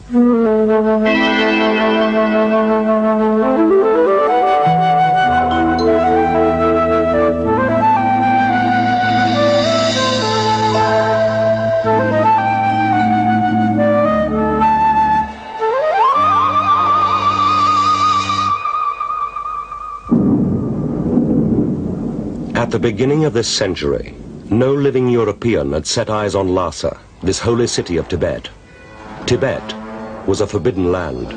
At the beginning of this century, no living European had set eyes on Lhasa, this holy city of Tibet. Tibet was a forbidden land.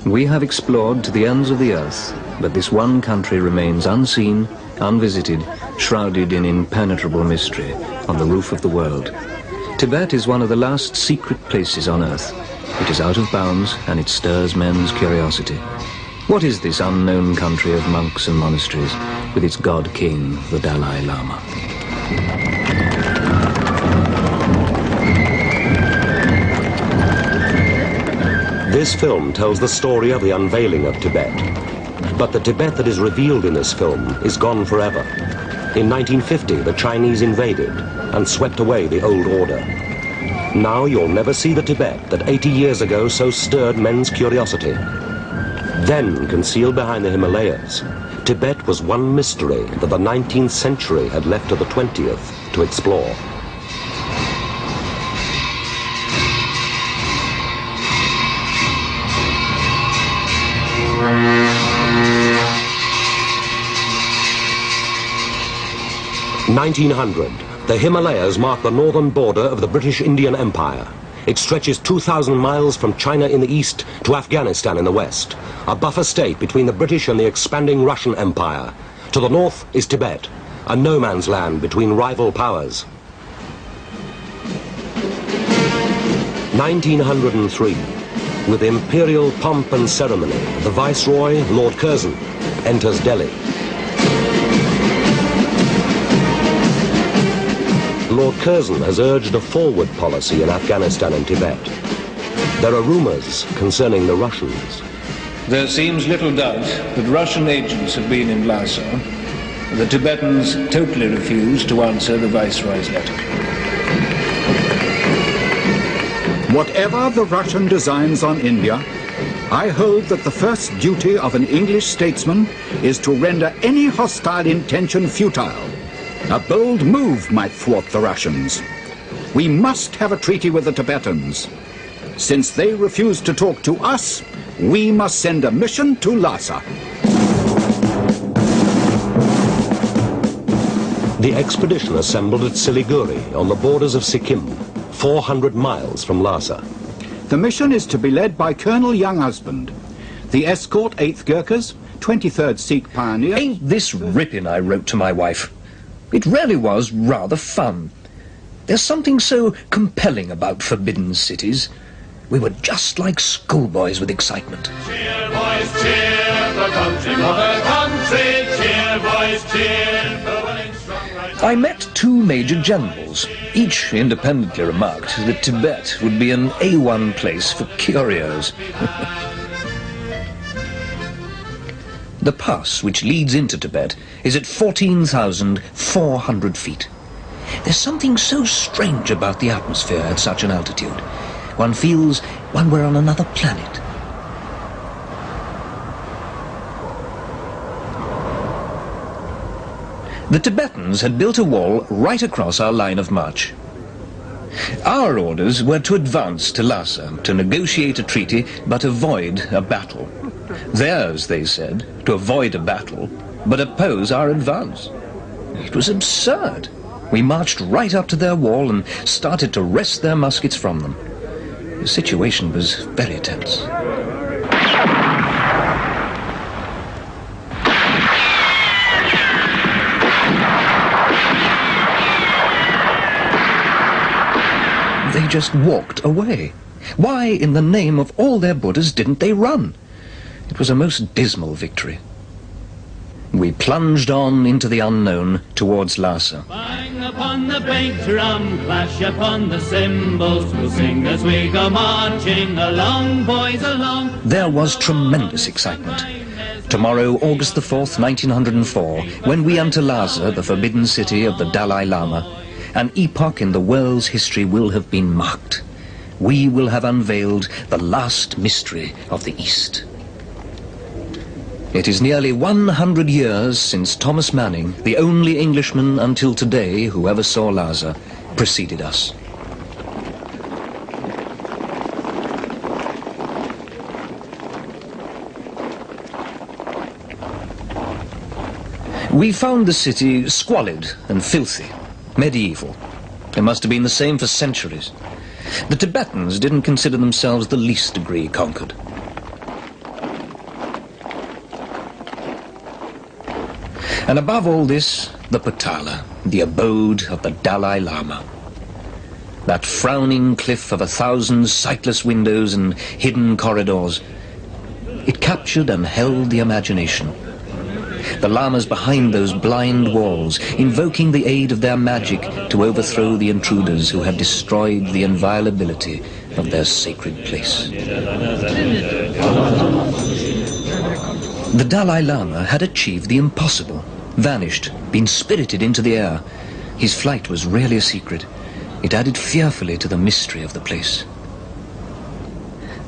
We have explored to the ends of the earth, but this one country remains unseen, unvisited, shrouded in impenetrable mystery on the roof of the world. Tibet is one of the last secret places on earth. It is out of bounds, and it stirs men's curiosity. What is this unknown country of monks and monasteries, with its god-king, the Dalai Lama? This film tells the story of the unveiling of Tibet. But the Tibet that is revealed in this film is gone forever. In 1950, the Chinese invaded and swept away the old order. Now you'll never see the Tibet that 80 years ago so stirred men's curiosity. Then, concealed behind the Himalayas, Tibet was one mystery that the 19th century had left to the 20th to explore. In 1900, the Himalayas mark the northern border of the British Indian Empire. It stretches 2,000 miles from China in the east to Afghanistan in the west, a buffer state between the British and the expanding Russian Empire. To the north is Tibet, a no man's land between rival powers. 1903, with imperial pomp and ceremony, the Viceroy, Lord Curzon, enters Delhi. Lord Curzon has urged a forward policy in Afghanistan and Tibet. There are rumors concerning the Russians. There seems little doubt that Russian agents have been in Lhasa. The Tibetans totally refused to answer the Viceroy's letter. Whatever the Russian designs on India, I hold that the first duty of an English statesman is to render any hostile intention futile. A bold move might thwart the Russians. We must have a treaty with the Tibetans. Since they refuse to talk to us, we must send a mission to Lhasa. The expedition assembled at Siliguri on the borders of Sikkim, 400 miles from Lhasa. The mission is to be led by Colonel Younghusband. The escort 8th Gurkhas, 23rd Sikh Pioneer... Ain't this ripping, I wrote to my wife. It really was rather fun. There's something so compelling about forbidden cities. We were just like schoolboys with excitement. Cheer, boys, cheer, the country for the country. Cheer, boys, cheer, the willing, strong, right. I met two major generals. Each independently remarked that Tibet would be an A1 place for curios. The pass which leads into Tibet is at 14,400 feet. There's something so strange about the atmosphere at such an altitude. One feels one were on another planet. The Tibetans had built a wall right across our line of march. Our orders were to advance to Lhasa to negotiate a treaty but avoid a battle. Theirs, they said, to avoid a battle, but oppose our advance. It was absurd. We marched right up to their wall and started to wrest their muskets from them. The situation was very tense. They just walked away. Why, in the name of all their Buddhas, didn't they run? It was a most dismal victory. We plunged on into the unknown towards Lhasa. Bang upon the bass drum, clash upon the cymbals, we'll sing as we go marching along, boys along. There was tremendous excitement. Tomorrow, August the 4th, 1904, when we enter Lhasa, the forbidden city of the Dalai Lama, an epoch in the world's history will have been marked. We will have unveiled the last mystery of the East. It is nearly 100 years since Thomas Manning, the only Englishman until today who ever saw Lhasa, preceded us. We found the city squalid and filthy, medieval. It must have been the same for centuries. The Tibetans didn't consider themselves the least degree conquered. And above all this, the Potala, the abode of the Dalai Lama. That frowning cliff of 1,000 sightless windows and hidden corridors. It captured and held the imagination. The lamas behind those blind walls, invoking the aid of their magic to overthrow the intruders who had destroyed the inviolability of their sacred place. The Dalai Lama had achieved the impossible, vanished, been spirited into the air. His flight was really a secret. It added fearfully to the mystery of the place.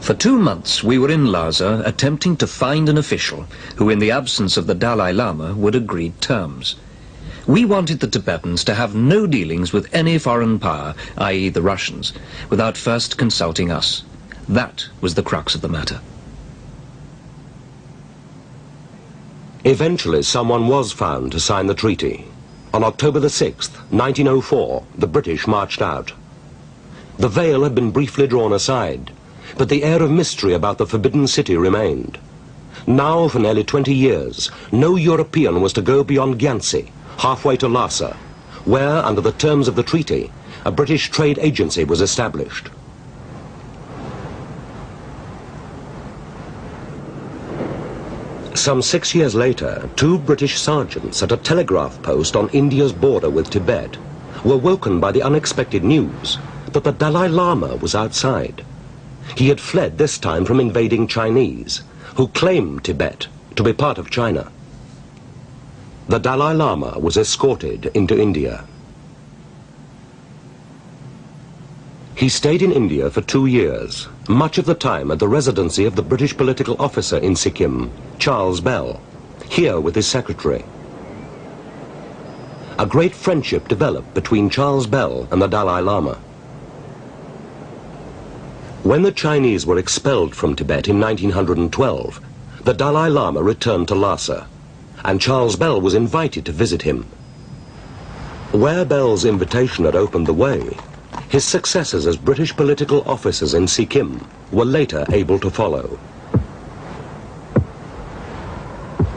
For 2 months we were in Lhasa attempting to find an official who, in the absence of the Dalai Lama, would agree terms. We wanted the Tibetans to have no dealings with any foreign power, i.e. the Russians, without first consulting us. That was the crux of the matter. Eventually someone was found to sign the treaty. On October the 6th, 1904, the British marched out. The veil had been briefly drawn aside, but the air of mystery about the forbidden city remained. Now, for nearly 20 years, no European was to go beyond Gyansi, halfway to Lhasa, where, under the terms of the treaty, a British trade agency was established. Some 6 years later, 2 British sergeants at a telegraph post on India's border with Tibet were woken by the unexpected news that the Dalai Lama was outside. He had fled this time from invading Chinese, who claimed Tibet to be part of China. The Dalai Lama was escorted into India. He stayed in India for 2 years, much of the time at the residency of the British political officer in Sikkim, Charles Bell, here with his secretary. A great friendship developed between Charles Bell and the Dalai Lama. When the Chinese were expelled from Tibet in 1912, the Dalai Lama returned to Lhasa, and Charles Bell was invited to visit him. Where Bell's invitation had opened the way, his successors as British political officers in Sikkim were later able to follow.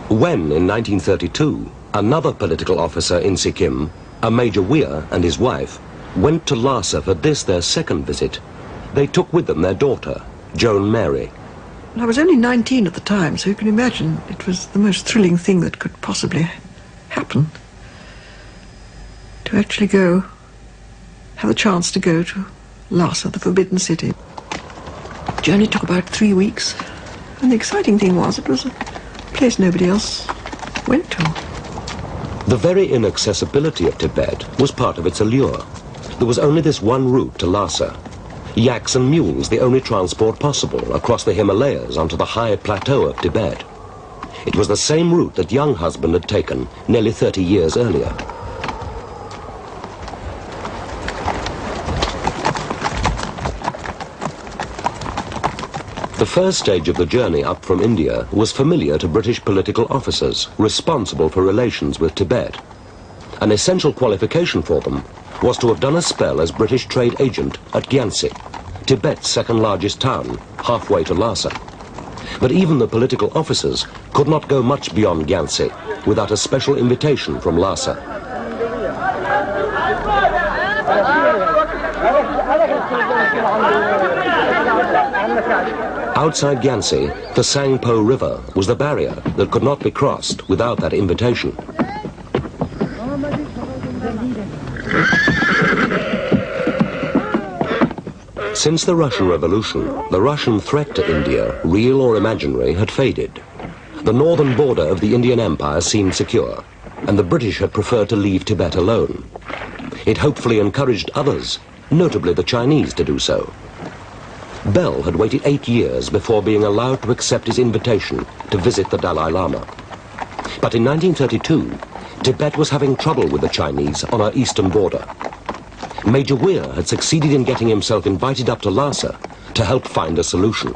When, in 1932, another political officer in Sikkim, a Major Weir and his wife, went to Lhasa for this, their second visit, they took with them their daughter, Joan Mary. I was only 19 at the time, so you can imagine it was the most thrilling thing that could possibly happen. To actually go, have a chance to go to Lhasa, the forbidden city. The journey took about 3 weeks, and the exciting thing was it was a place nobody else went to. The very inaccessibility of Tibet was part of its allure. There was only this one route to Lhasa. Yaks and mules the only transport possible across the Himalayas onto the high plateau of Tibet. It was the same route that young husband had taken nearly 30 years earlier. The first stage of the journey up from India was familiar to British political officers responsible for relations with Tibet. An essential qualification for them was to have done a spell as British trade agent at Gyansi, Tibet's second largest town, halfway to Lhasa. But even the political officers could not go much beyond Gyansi without a special invitation from Lhasa. Outside Gyansi, the Sangpo River was the barrier that could not be crossed without that invitation. Since the Russian Revolution, the Russian threat to India, real or imaginary, had faded. The northern border of the Indian Empire seemed secure, and the British had preferred to leave Tibet alone. It hopefully encouraged others, notably the Chinese, to do so. Bell had waited 8 years before being allowed to accept his invitation to visit the Dalai Lama. But in 1932, Tibet was having trouble with the Chinese on our eastern border. Major Weir had succeeded in getting himself invited up to Lhasa to help find a solution.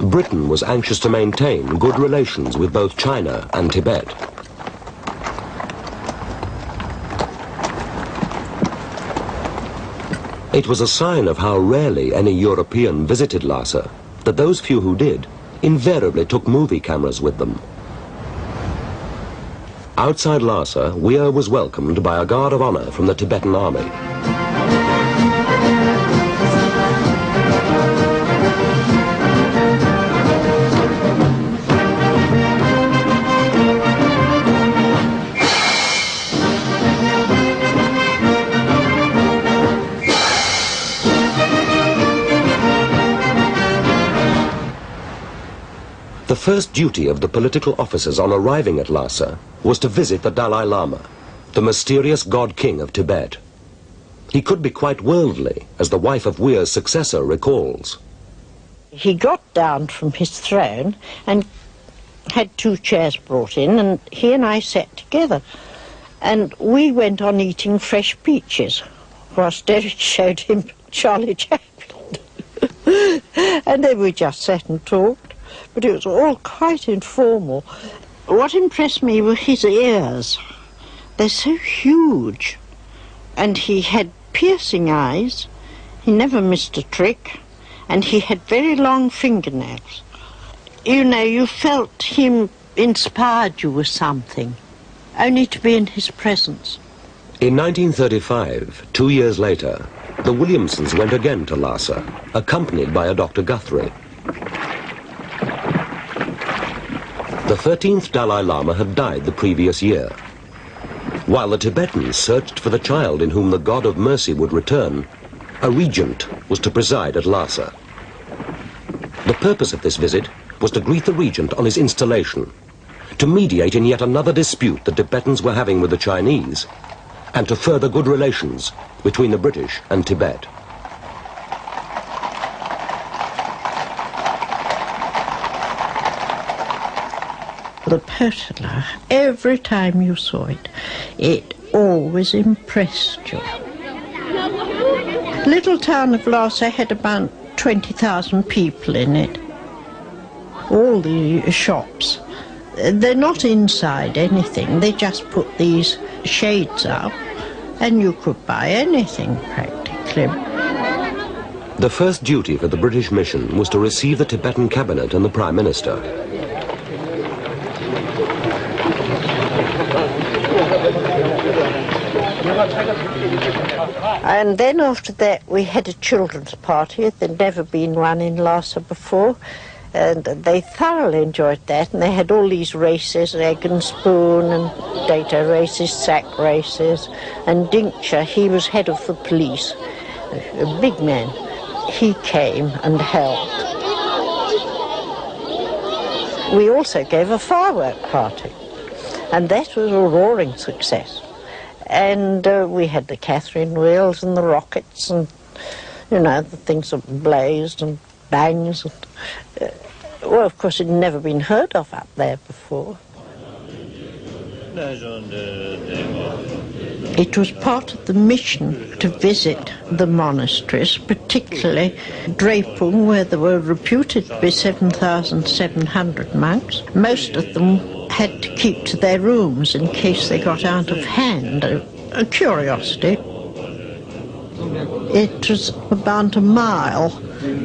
Britain was anxious to maintain good relations with both China and Tibet. It was a sign of how rarely any European visited Lhasa that those few who did invariably took movie cameras with them. Outside Lhasa, Weir was welcomed by a guard of honor from the Tibetan army. The first duty of the political officers on arriving at Lhasa was to visit the Dalai Lama, the mysterious god-king of Tibet. He could be quite worldly, as the wife of Weir's successor recalls. He got down from his throne and had 2 chairs brought in, and he and I sat together. And we went on eating fresh peaches, whilst Derek showed him Charlie Chaplin. And then we just sat and talked. But it was all quite informal. What impressed me were his ears. They're so huge. And he had piercing eyes. He never missed a trick. And he had very long fingernails. You know, you felt him inspired you with something, only to be in his presence. In 1935, 2 years later, the Williamsons went again to Lhasa, accompanied by a Dr. Guthrie. The 13th Dalai Lama had died the previous year. While the Tibetans searched for the child in whom the God of mercy would return, a regent was to preside at Lhasa. The purpose of this visit was to greet the regent on his installation, to mediate in yet another dispute the Tibetans were having with the Chinese, and to further good relations between the British and Tibet. The pergola, every time you saw it, it always impressed you. Little town of Lhasa had about 20,000 people in it. All the shops, they're not inside anything, they just put these shades up and you could buy anything practically. The first duty for the British mission was to receive the Tibetan cabinet and the Prime Minister. And then after that we had a children's party. There'd never been one in Lhasa before, and they thoroughly enjoyed that. And they had all these races, egg and spoon, and data races, sack races. And Dinkcha, he was head of the police, a big man. He came and helped. We also gave a firework party, and that was a roaring success. And we had the Catherine wheels and the rockets and, you know, the things that blazed and bangs. And, well, of course, it had never been heard of up there before. It was part of the mission to visit the monasteries, particularly Drepung, where there were reputed to be 7,700 monks. Most of them had to keep to their rooms in case they got out of hand, a curiosity. It was about a mile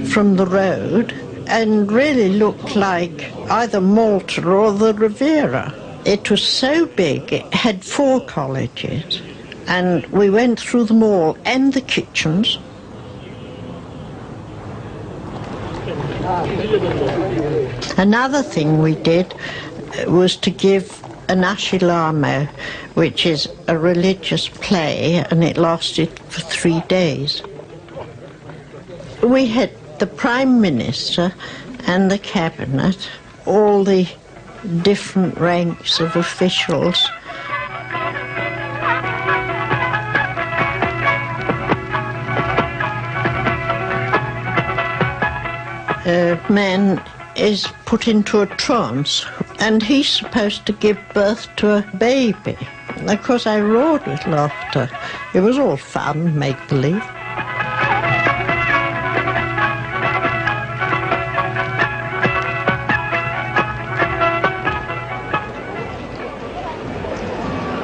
from the road and really looked like either Malta or the Riviera. It was so big, it had 4 colleges, and we went through them all, and the kitchens. Another thing we did was to give an ashilamo, which is a religious play, and it lasted for 3 days. We had the Prime Minister and the Cabinet, all the different ranks of officials. A man is put into a trance and he's supposed to give birth to a baby. Of course, I roared with laughter. It was all fun, make-believe.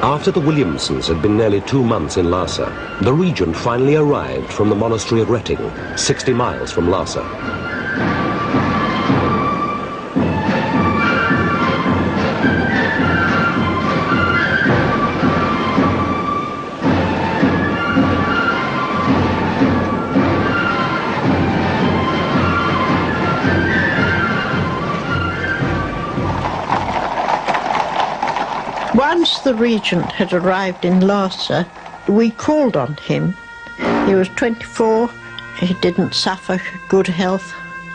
After the Williamsons had been nearly 2 months in Lhasa, the regent finally arrived from the monastery of Retting, 60 miles from Lhasa. Once the regent had arrived in Lhasa, we called on him. He was 24, he didn't suffer good health,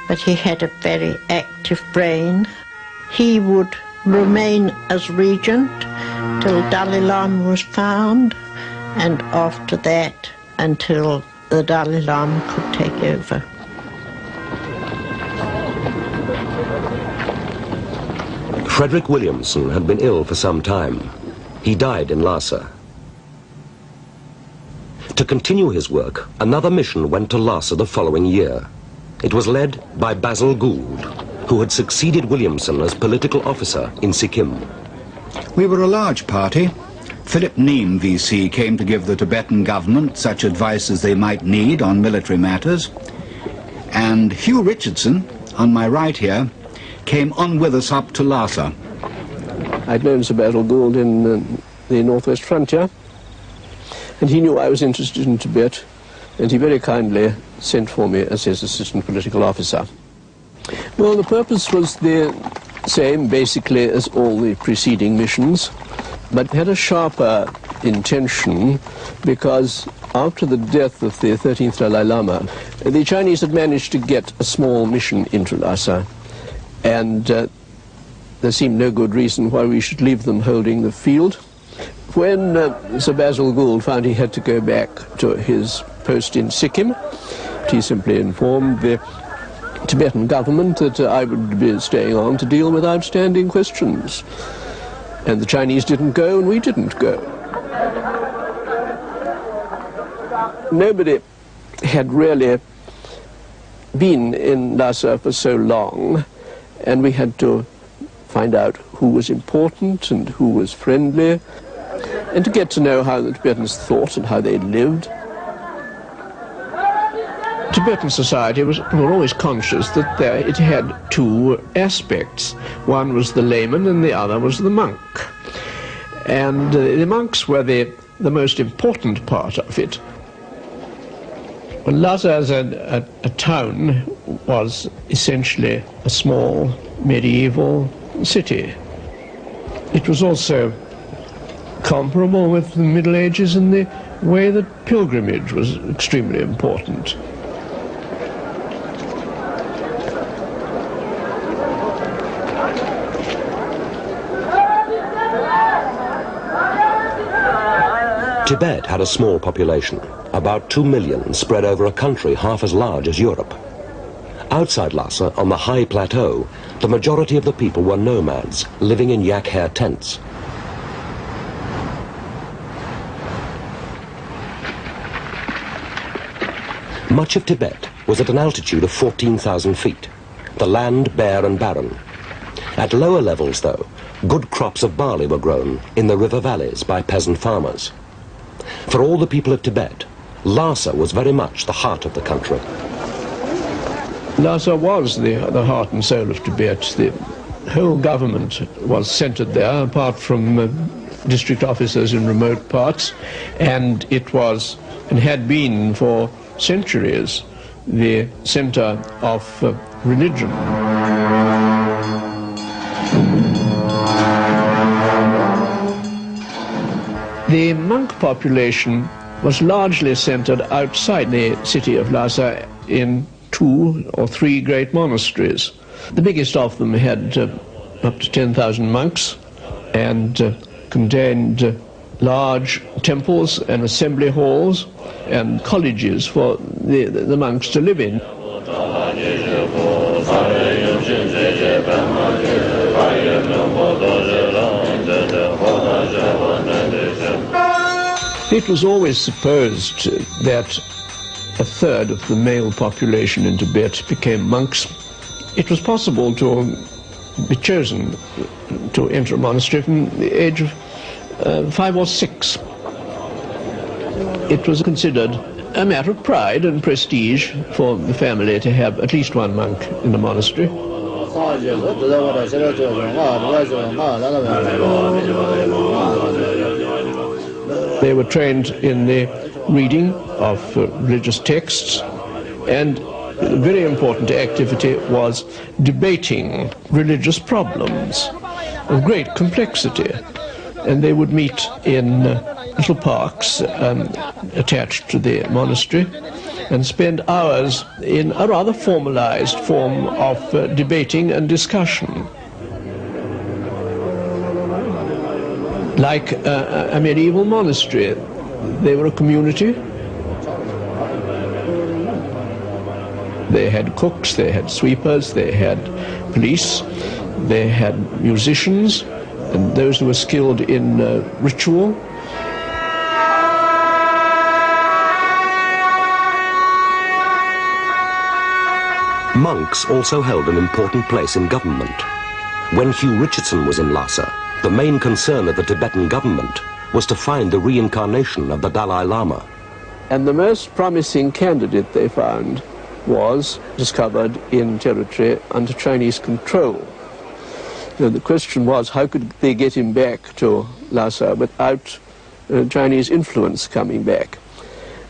but he had a very active brain. He would remain as regent till Dalai Lama was found, and after that until the Dalai Lama could take over. Frederick Williamson had been ill for some time. He died in Lhasa. To continue his work, another mission went to Lhasa the following year. It was led by Basil Gould, who had succeeded Williamson as political officer in Sikkim. We were a large party. Philip Neame, VC, came to give the Tibetan government such advice as they might need on military matters. And Hugh Richardson, on my right here, came on with us up to Lhasa. I'd known Sir Basil Gould in the northwest frontier, and he knew I was interested in Tibet, and he very kindly sent for me as his assistant political officer. Well, the purpose was the same, basically, as all the preceding missions, but had a sharper intention because after the death of the 13th Dalai Lama, the Chinese had managed to get a small mission into Lhasa, and there seemed no good reason why we should leave them holding the field. When Sir Basil Gould found he had to go back to his post in Sikkim, he simply informed the Tibetan government that I would be staying on to deal with outstanding questions. And the Chinese didn't go, and we didn't go. Nobody had really been in Lhasa for so long, and we had to find out who was important and who was friendly, and to get to know how the Tibetans thought and how they lived. Tibetan society were always conscious that it had two aspects. One was the layman and the other was the monk. And the monks were the most important part of it. Well, Lhasa as a town was essentially a small medieval city. It was also comparable with the Middle Ages in the way that pilgrimage was extremely important. Tibet had a small population, about 2 million, spread over a country half as large as Europe. Outside Lhasa, on the high plateau, the majority of the people were nomads, living in yak hair tents. Much of Tibet was at an altitude of 14,000 feet, the land bare and barren. At lower levels, though, good crops of barley were grown in the river valleys by peasant farmers. For all the people of Tibet, Lhasa was very much the heart of the country. Lhasa was the heart and soul of Tibet. The whole government was centered there, apart from district officers in remote parts, and it was, and had been for centuries, the center of religion. The monk population was largely centered outside the city of Lhasa in 2 or 3 great monasteries. The biggest of them had up to 10,000 monks and contained large temples and assembly halls and colleges for the monks to live in. It was always supposed that a third of the male population in Tibet became monks. It was possible to be chosen to enter a monastery from the age of 5 or 6. It was considered a matter of pride and prestige for the family to have at least one monk in the monastery. They were trained in the reading of religious texts, and a very important activity was debating religious problems of great complexity. And they would meet in little parks attached to the monastery and spend hours in a rather formalized form of debating and discussion. Like a medieval monastery, they were a community. They had cooks, they had sweepers, they had police, they had musicians, and those who were skilled in ritual. Monks also held an important place in government. When Hugh Richardson was in Lhasa, the main concern of the Tibetan government was to find the reincarnation of the Dalai Lama. And the most promising candidate they found was discovered in territory under Chinese control. The question was, how could they get him back to Lhasa without Chinese influence coming back?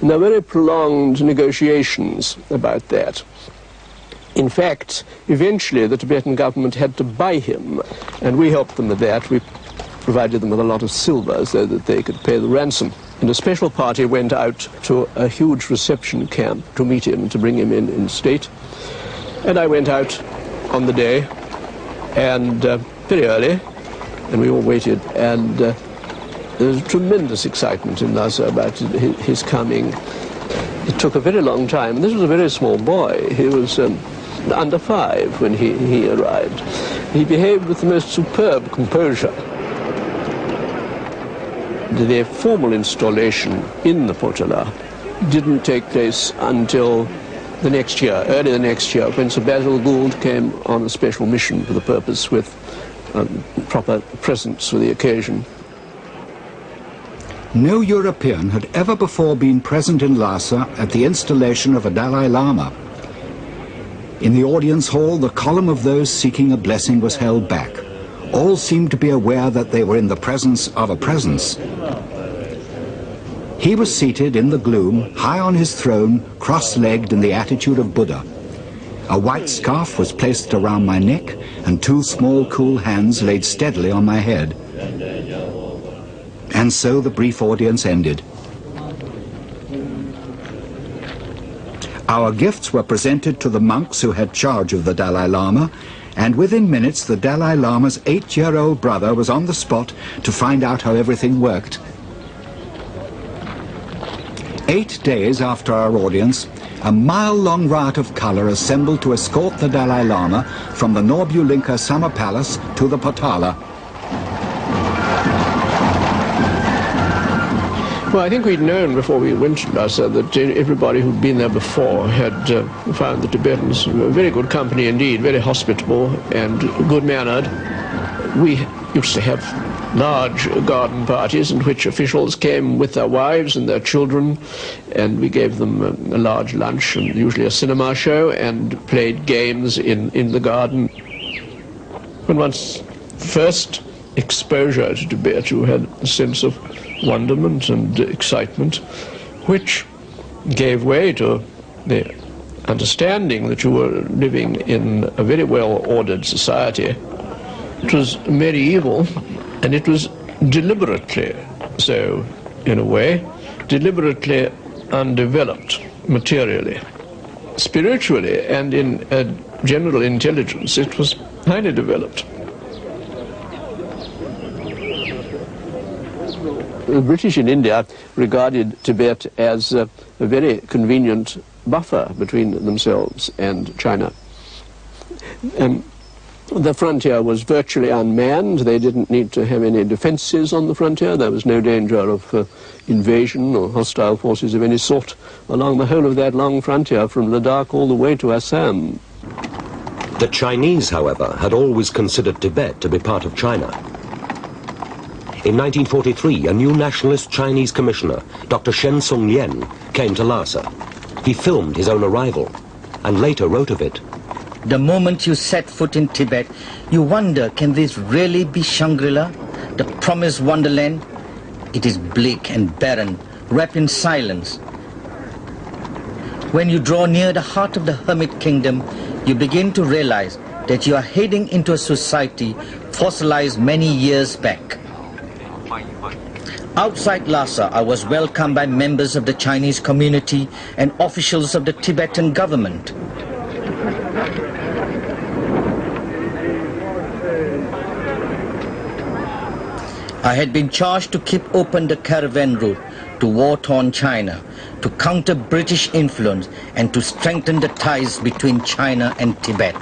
And there were very prolonged negotiations about that. In fact, eventually the Tibetan government had to buy him, and we helped them with that. We provided them with a lot of silver so that they could pay the ransom. And a special party went out to a huge reception camp to meet him, to bring him in state. And I went out on the day, and very early, and we all waited, and there was tremendous excitement in Lhasa about his coming. It took a very long time, and this was a very small boy. He was under 5 when he arrived. He behaved with the most superb composure. The formal installation in the Potala didn't take place until the next year, early the next year, when Sir Basil Gould came on a special mission for the purpose with proper presents for the occasion. No European had ever before been present in Lhasa at the installation of a Dalai Lama. In the audience hall, the column of those seeking a blessing was held back. All seemed to be aware that they were in the presence of a presence. He was seated in the gloom, high on his throne, cross-legged in the attitude of Buddha. A white scarf was placed around my neck, and 2 small cool hands laid steadily on my head. And so the brief audience ended. Our gifts were presented to the monks who had charge of the Dalai Lama, and within minutes the Dalai Lama's 8-year-old brother was on the spot to find out how everything worked. 8 days after our audience, a mile-long rout of color assembled to escort the Dalai Lama from the Norbulinka Summer Palace to the Potala. Well, I think we'd known before we went to Lhasa that everybody who'd been there before had found the Tibetans very good company indeed, very hospitable and good-mannered. We used to have large garden parties in which officials came with their wives and their children, and we gave them a large lunch and usually a cinema show, and played games in the garden. When one's first exposure to Tibet, you had a sense of wonderment and excitement, which gave way to the understanding that you were living in a very well-ordered society. It was medieval, and it was deliberately so, in a way, deliberately undeveloped materially. Spiritually and in general intelligence, it was highly developed. The British in India regarded Tibet as a very convenient buffer between themselves and China. The frontier was virtually unmanned. They didn't need to have any defences on the frontier. There was no danger of invasion or hostile forces of any sort along the whole of that long frontier from Ladakh all the way to Assam. The Chinese, however, had always considered Tibet to be part of China. In 1943, a new nationalist Chinese commissioner, Dr. Shen Sung-yen, came to Lhasa. He filmed his own arrival and later wrote of it. The moment you set foot in Tibet, you wonder, can this really be Shangri-La, the promised wonderland? It is bleak and barren, wrapped in silence. When you draw near the heart of the hermit kingdom, you begin to realize that you are heading into a society fossilized many years back. Outside Lhasa, I was welcomed by members of the Chinese community and officials of the Tibetan government. I had been charged to keep open the caravan route to war-torn China, to counter British influence and to strengthen the ties between China and Tibet.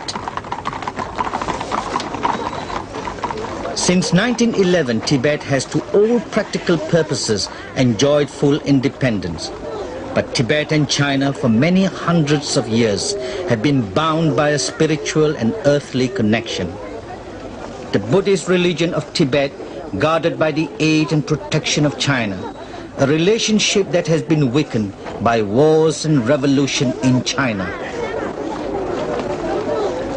Since 1911, Tibet has to all practical purposes enjoyed full independence. But Tibet and China for many hundreds of years have been bound by a spiritual and earthly connection. The Buddhist religion of Tibet, guarded by the aid and protection of China, a relationship that has been weakened by wars and revolution in China.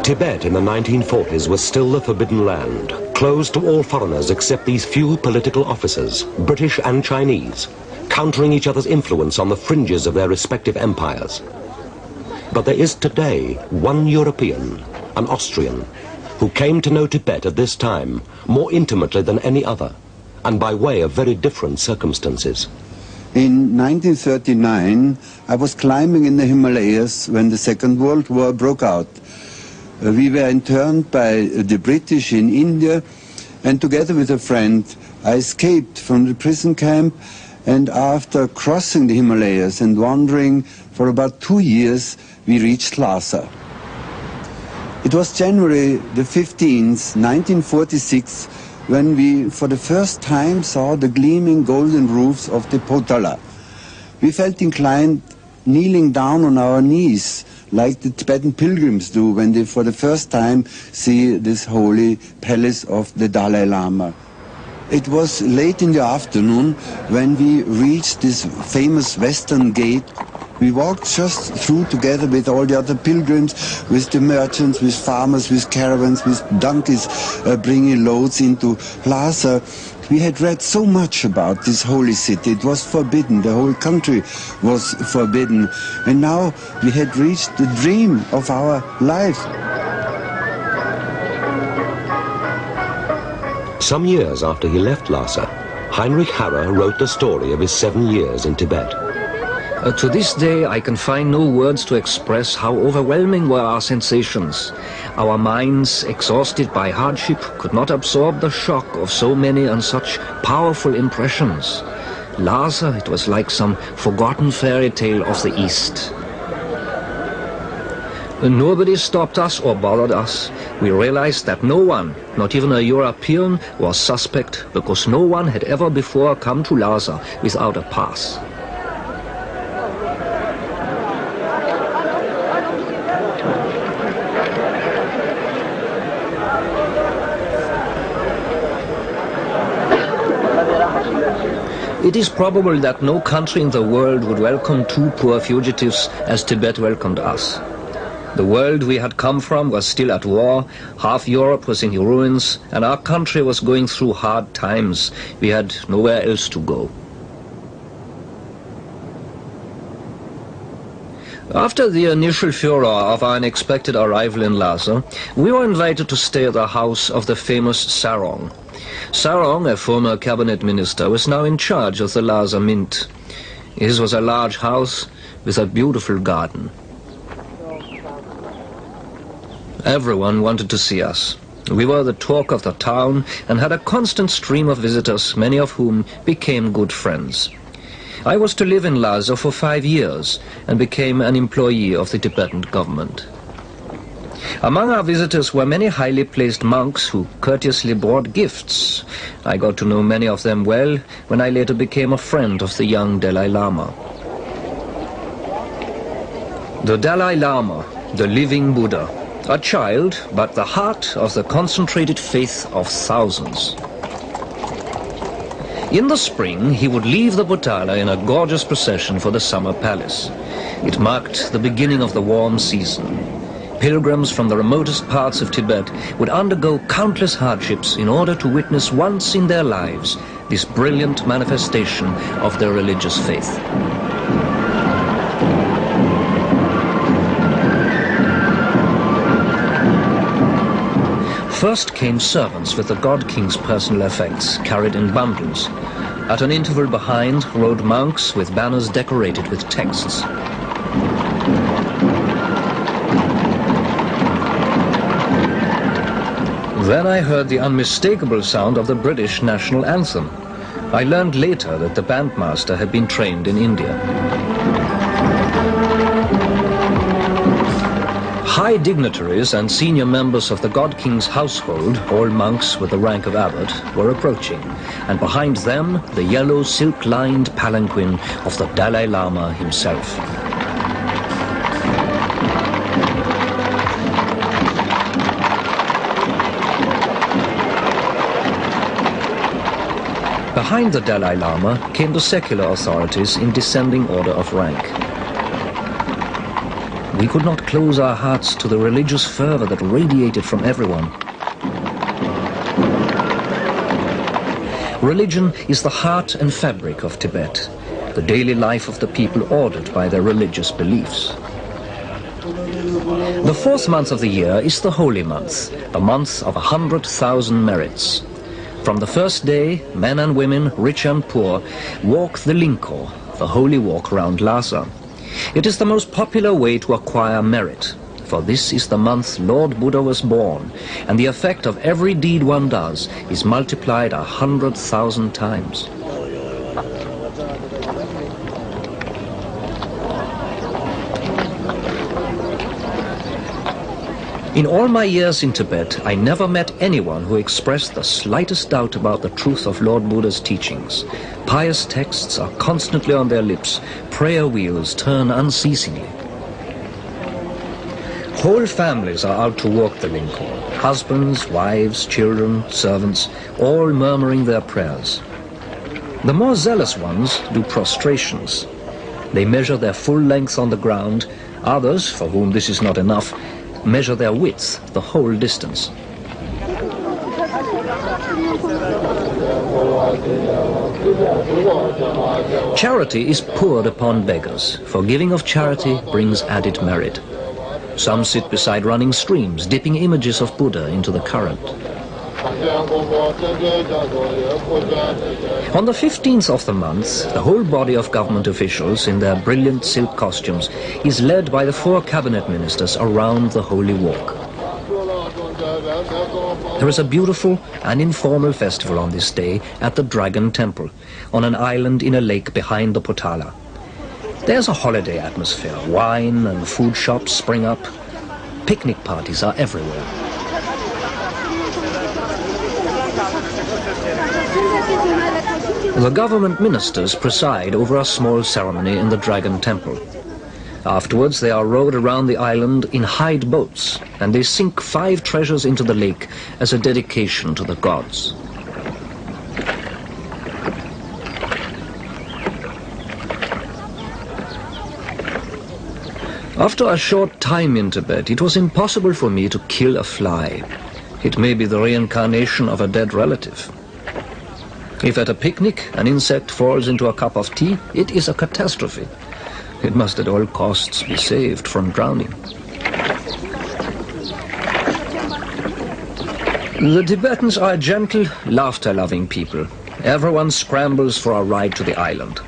Tibet in the 1940s was still the forbidden land, closed to all foreigners except these few political officers, British and Chinese, countering each other's influence on the fringes of their respective empires. But there is today one European, an Austrian, who came to know Tibet at this time more intimately than any other, and by way of very different circumstances. In 1939, I was climbing in the Himalayas when the Second World War broke out. We were interned by the British in India, and together with a friend, I escaped from the prison camp, and after crossing the Himalayas and wandering for about 2 years, we reached Lhasa. It was January the 15th, 1946, when we for the first time saw the gleaming golden roofs of the Potala. We felt inclined kneeling down on our knees, like the Tibetan pilgrims do when they for the first time see this holy palace of the Dalai Lama. It was late in the afternoon when we reached this famous western gate. We walked just through together with all the other pilgrims, with the merchants, with farmers, with caravans, with donkeys bringing loads into Lhasa. We had read so much about this holy city. It was forbidden. The whole country was forbidden. And now we had reached the dream of our life. Some years after he left Lhasa, Heinrich Harrer wrote the story of his 7 years in Tibet. To this day, I can find no words to express how overwhelming were our sensations. Our minds, exhausted by hardship, could not absorb the shock of so many and such powerful impressions. Lhasa, it was like some forgotten fairy tale of the East. Nobody stopped us or bothered us. We realized that no one, not even a European, was suspect because no one had ever before come to Lhasa without a pass. It is probable that no country in the world would welcome two poor fugitives as Tibet welcomed us. The world we had come from was still at war, half Europe was in ruins, and our country was going through hard times. We had nowhere else to go. After the initial furor of our unexpected arrival in Lhasa, we were invited to stay at the house of the famous Sarong. Sarong, a former cabinet minister, was now in charge of the Lhasa Mint. His was a large house with a beautiful garden. Everyone wanted to see us. We were the talk of the town and had a constant stream of visitors, many of whom became good friends. I was to live in Lhasa for 5 years and became an employee of the Tibetan government. Among our visitors were many highly placed monks who courteously brought gifts. I got to know many of them well when I later became a friend of the young Dalai Lama. The Dalai Lama, the living Buddha, a child, but the heart of the concentrated faith of thousands. In the spring, he would leave the Potala in a gorgeous procession for the summer palace. It marked the beginning of the warm season. Pilgrims from the remotest parts of Tibet would undergo countless hardships in order to witness once in their lives this brilliant manifestation of their religious faith. First came servants with the God King's personal effects carried in bundles. At an interval behind rode monks with banners decorated with texts. Then I heard the unmistakable sound of the British national anthem. I learned later that the bandmaster had been trained in India. High dignitaries and senior members of the God King's household, all monks with the rank of abbot, were approaching, and behind them the yellow silk-lined palanquin of the Dalai Lama himself. Behind the Dalai Lama came the secular authorities in descending order of rank. We could not close our hearts to the religious fervor that radiated from everyone. Religion is the heart and fabric of Tibet, the daily life of the people ordered by their religious beliefs. The 4th month of the year is the holy month, the month of 100,000 merits. From the first day, men and women, rich and poor, walk the Linko, the holy walk round Lhasa. It is the most popular way to acquire merit, for this is the month Lord Buddha was born, and the effect of every deed one does is multiplied 100,000 times. In all my years in Tibet, I never met anyone who expressed the slightest doubt about the truth of Lord Buddha's teachings. Pious texts are constantly on their lips. Prayer wheels turn unceasingly. Whole families are out to walk the Linko. Husbands, wives, children, servants, all murmuring their prayers. The more zealous ones do prostrations. They measure their full length on the ground. Others, for whom this is not enough, measure their width, the whole distance. Charity is poured upon beggars, for giving of charity brings added merit. Some sit beside running streams, dipping images of Buddha into the current. On the 15th of the month, the whole body of government officials in their brilliant silk costumes is led by the 4 cabinet ministers around the holy walk. There is a beautiful and informal festival on this day at the Dragon Temple, on an island in a lake behind the Potala. There's a holiday atmosphere. Wine and food shops spring up. Picnic parties are everywhere. The government ministers preside over a small ceremony in the Dragon Temple. Afterwards, they are rowed around the island in hide boats, and they sink 5 treasures into the lake as a dedication to the gods. After a short time in Tibet, it was impossible for me to kill a fly. It may be the reincarnation of a dead relative. If at a picnic an insect falls into a cup of tea, it is a catastrophe. It must at all costs be saved from drowning. The Tibetans are a gentle, laughter-loving people. Everyone scrambles for a ride to the island.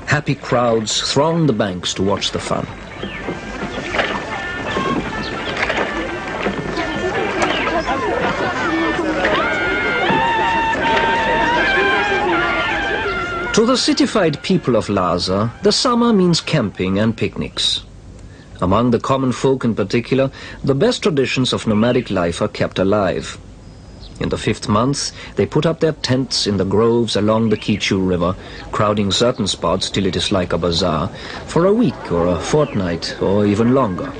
Happy crowds throng the banks to watch the fun. To the citified people of Lhasa, the summer means camping and picnics. Among the common folk in particular, the best traditions of nomadic life are kept alive. In the 5th month, they put up their tents in the groves along the Kichu River, crowding certain spots till it is like a bazaar, for a week or a fortnight or even longer.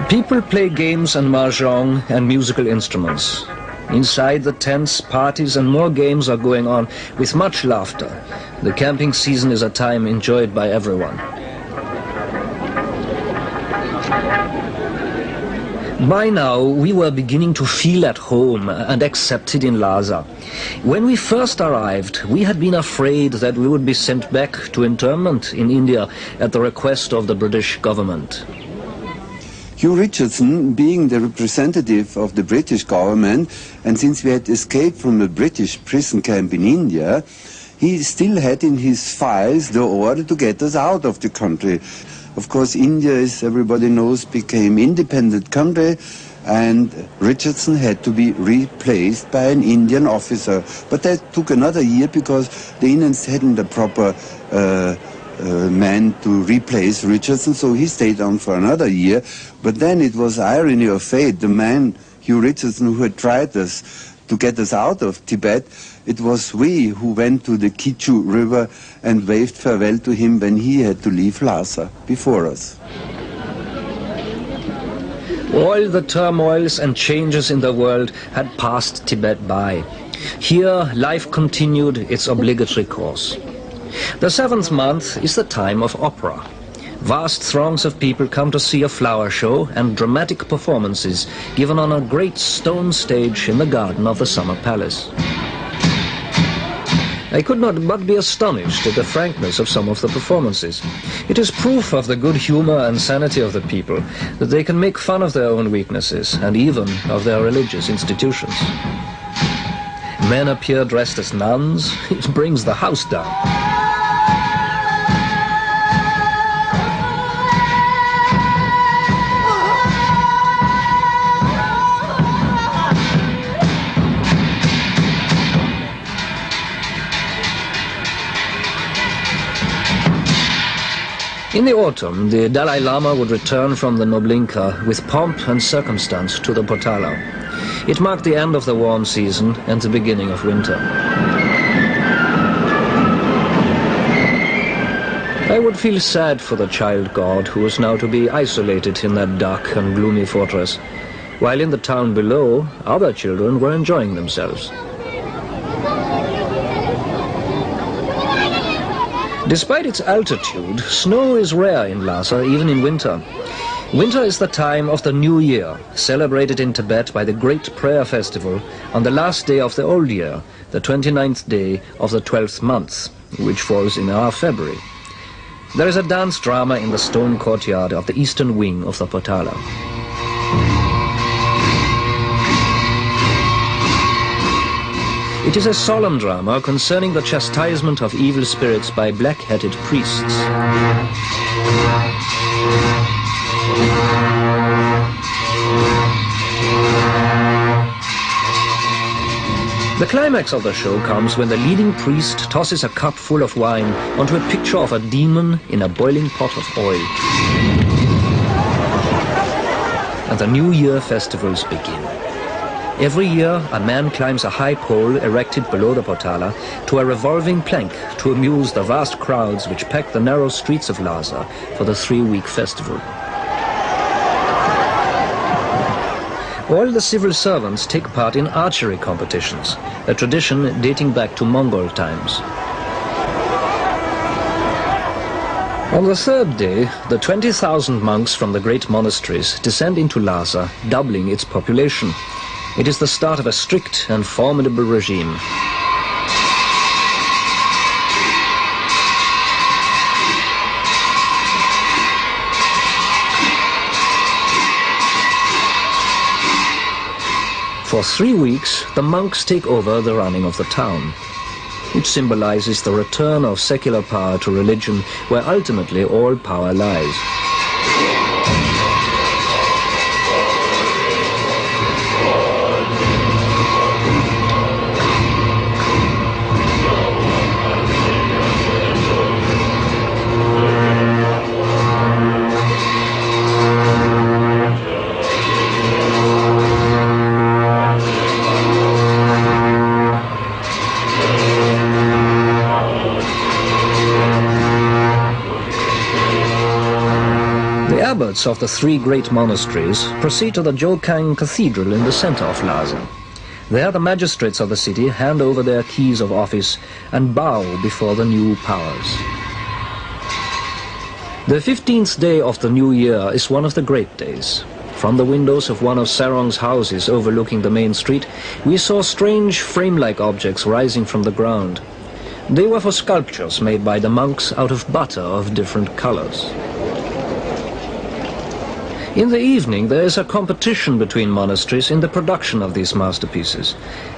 People play games and mahjong and musical instruments. Inside the tents, parties and more games are going on with much laughter. The camping season is a time enjoyed by everyone. By now, we were beginning to feel at home and accepted in Lhasa. When we first arrived, we had been afraid that we would be sent back to internment in India at the request of the British government. Hugh Richardson, being the representative of the British government, and since we had escaped from a British prison camp in India, he still had in his files the order to get us out of the country. Of course, India, as everybody knows, became independent country, and Richardson had to be replaced by an Indian officer. But that took another year because the Indians hadn't a proper man to replace Richardson, so he stayed on for another year. But then it was irony of fate. The man, Hugh Richardson, who had tried us to get us out of Tibet, it was we who went to the Kichu River and waved farewell to him when he had to leave Lhasa before us. All the turmoils and changes in the world had passed Tibet by. Here, life continued its obligatory course. The 7th month is the time of opera. Vast throngs of people come to see a flower show and dramatic performances given on a great stone stage in the garden of the Summer Palace. I could not but be astonished at the frankness of some of the performances. It is proof of the good humor and sanity of the people that they can make fun of their own weaknesses and even of their religious institutions. Men appear dressed as nuns. It brings the house down. In the autumn, the Dalai Lama would return from the Noblinka with pomp and circumstance to the Potala. It marked the end of the warm season and the beginning of winter. I would feel sad for the child god who was now to be isolated in that dark and gloomy fortress, while in the town below, other children were enjoying themselves. Despite its altitude, snow is rare in Lhasa, even in winter. Winter is the time of the New Year, celebrated in Tibet by the Great Prayer Festival on the last day of the old year, the 29th day of the 12th month, which falls in our February. There is a dance drama in the stone courtyard of the eastern wing of the Potala. It is a solemn drama concerning the chastisement of evil spirits by black-hatted priests. The climax of the show comes when the leading priest tosses a cup full of wine onto a picture of a demon in a boiling pot of oil. And the New Year festivals begin. Every year, a man climbs a high pole erected below the Potala to a revolving plank to amuse the vast crowds which pack the narrow streets of Lhasa for the 3-week festival. All the civil servants take part in archery competitions, a tradition dating back to Mongol times. On the 3rd day, the 20,000 monks from the great monasteries descend into Lhasa, doubling its population. It is the start of a strict and formidable regime. For 3 weeks, the monks take over the running of the town. It symbolizes the return of secular power to religion, where ultimately all power lies. Of the three great monasteries proceed to the Jokang Cathedral in the center of Lhasa. There the magistrates of the city hand over their keys of office and bow before the new powers. The 15th day of the new year is one of the great days. From the windows of one of Sarong's houses overlooking the main street, we saw strange frame-like objects rising from the ground. They were for sculptures made by the monks out of butter of different colors. In the evening there is a competition between monasteries in the production of these masterpieces,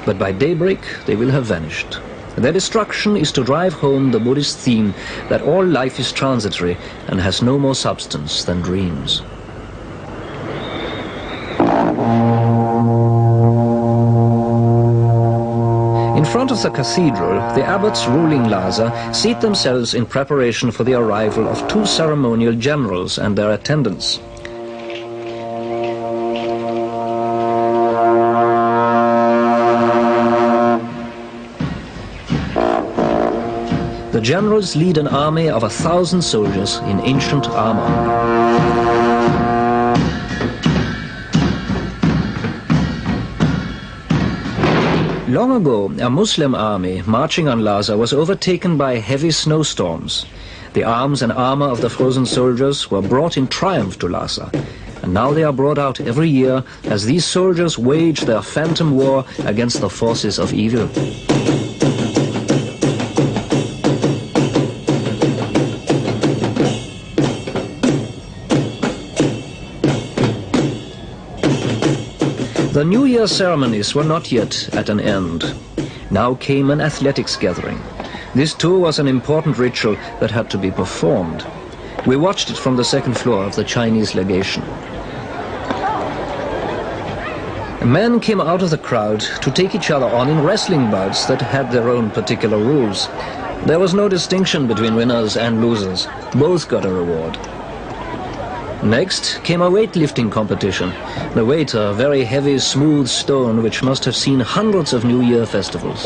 but by daybreak they will have vanished. Their destruction is to drive home the Buddhist theme that all life is transitory and has no more substance than dreams. In front of the cathedral, the abbots ruling Lhasa seat themselves in preparation for the arrival of two ceremonial generals and their attendants. The generals lead an army of 1,000 soldiers in ancient armor. Long ago, a Muslim army marching on Lhasa was overtaken by heavy snowstorms. The arms and armor of the frozen soldiers were brought in triumph to Lhasa, and now they are brought out every year as these soldiers wage their phantom war against the forces of evil. The New Year ceremonies were not yet at an end. Now came an athletics gathering. This too was an important ritual that had to be performed. We watched it from the second floor of the Chinese legation. Men came out of the crowd to take each other on in wrestling bouts that had their own particular rules. There was no distinction between winners and losers. Both got a reward. Next came a weightlifting competition. The weight, a very heavy, smooth stone which must have seen hundreds of New Year festivals.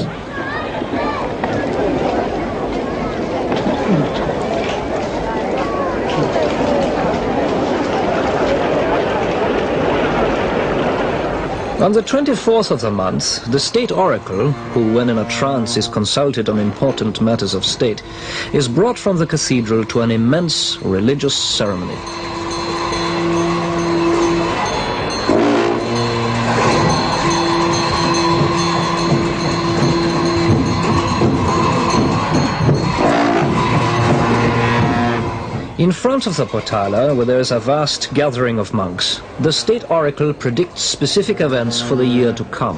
On the 24th of the month, the state oracle, who when in a trance is consulted on important matters of state, is brought from the cathedral to an immense religious ceremony. In front of the Potala, where there is a vast gathering of monks, the state oracle predicts specific events for the year to come.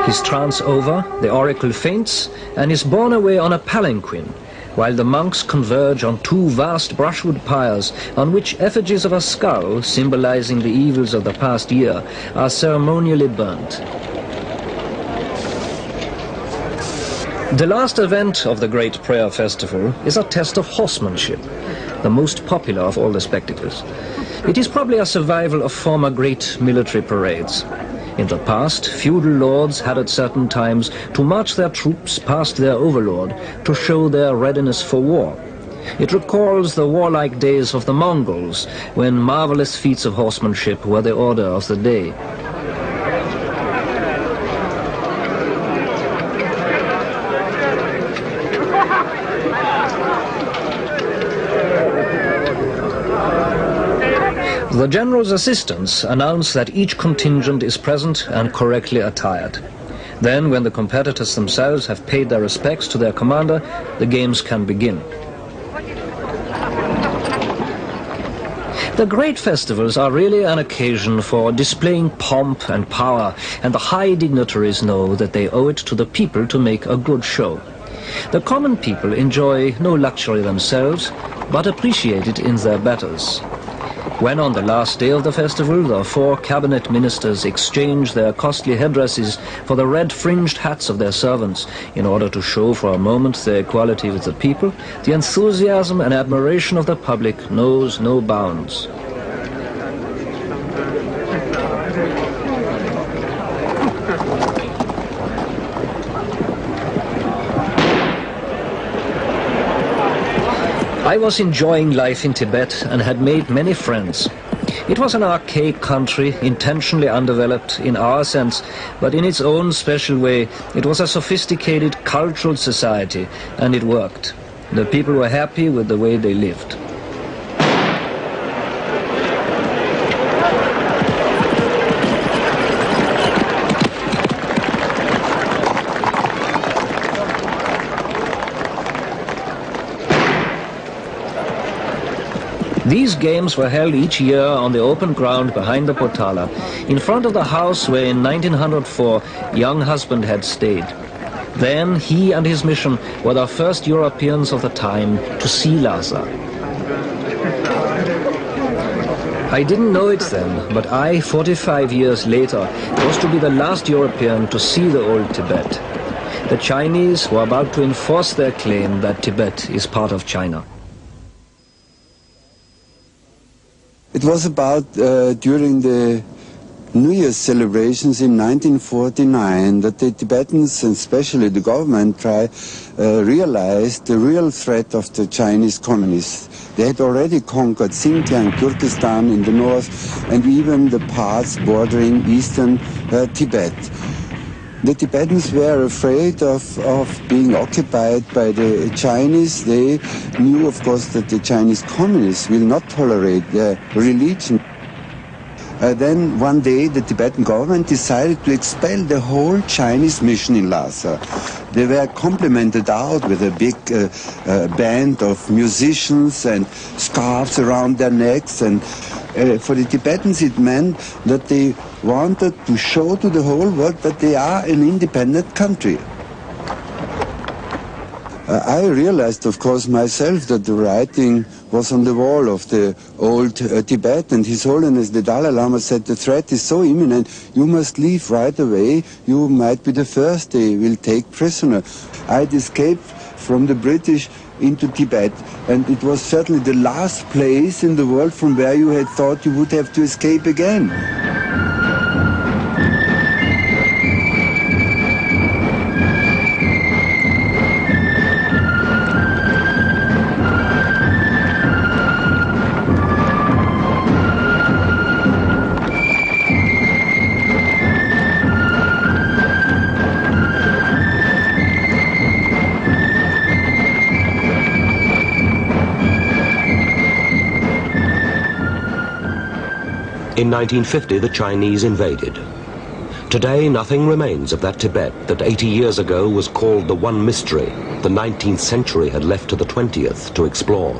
His trance over, the oracle faints and is borne away on a palanquin, while the monks converge on two vast brushwood pyres on which effigies of a skull, symbolizing the evils of the past year, are ceremonially burnt. The last event of the Great Prayer Festival is a test of horsemanship, the most popular of all the spectacles. It is probably a survival of former great military parades. In the past, feudal lords had at certain times to march their troops past their overlord to show their readiness for war. It recalls the warlike days of the Mongols, when marvelous feats of horsemanship were the order of the day. The general's assistants announce that each contingent is present and correctly attired. Then, when the competitors themselves have paid their respects to their commander, the games can begin. The great festivals are really an occasion for displaying pomp and power, and the high dignitaries know that they owe it to the people to make a good show. The common people enjoy no luxury themselves, but appreciate it in their betters. When on the last day of the festival the 4 cabinet ministers exchange their costly headdresses for the red-fringed hats of their servants in order to show for a moment their equality with the people, the enthusiasm and admiration of the public knows no bounds. I was enjoying life in Tibet and had made many friends. It was an archaic country, intentionally undeveloped in our sense, but in its own special way, it was a sophisticated cultural society, and it worked. The people were happy with the way they lived. These games were held each year on the open ground behind the Potala, in front of the house where in 1904 young husband had stayed. Then he and his mission were the first Europeans of the time to see Lhasa. I didn't know it then, but I, 45 years later, was to be the last European to see the old Tibet. The Chinese were about to enforce their claim that Tibet is part of China. It was about during the New Year's celebrations in 1949 that the Tibetans, and especially the government, realized the real threat of the Chinese communists. They had already conquered Xinjiang, Turkestan in the north, and even the parts bordering eastern Tibet. The Tibetans were afraid of being occupied by the Chinese. They knew, of course, that the Chinese communists will not tolerate their religion. Then one day the Tibetan government decided to expel the whole Chinese mission in Lhasa. They were complimented out with a big band of musicians and scarves around their necks, and for the Tibetans it meant that they wanted to show to the whole world that they are an independent country. I realized, of course, myself that the writing was on the wall of the old Tibet, and His Holiness the Dalai Lama said the threat is so imminent, you must leave right away, you might be the first they will take prisoner. I'd escaped from the British into Tibet, and it was certainly the last place in the world from where you had thought you would have to escape again. In 1950, the Chinese invaded. Today, nothing remains of that Tibet that 80 years ago was called the One Mystery the 19th century had left to the 20th to explore.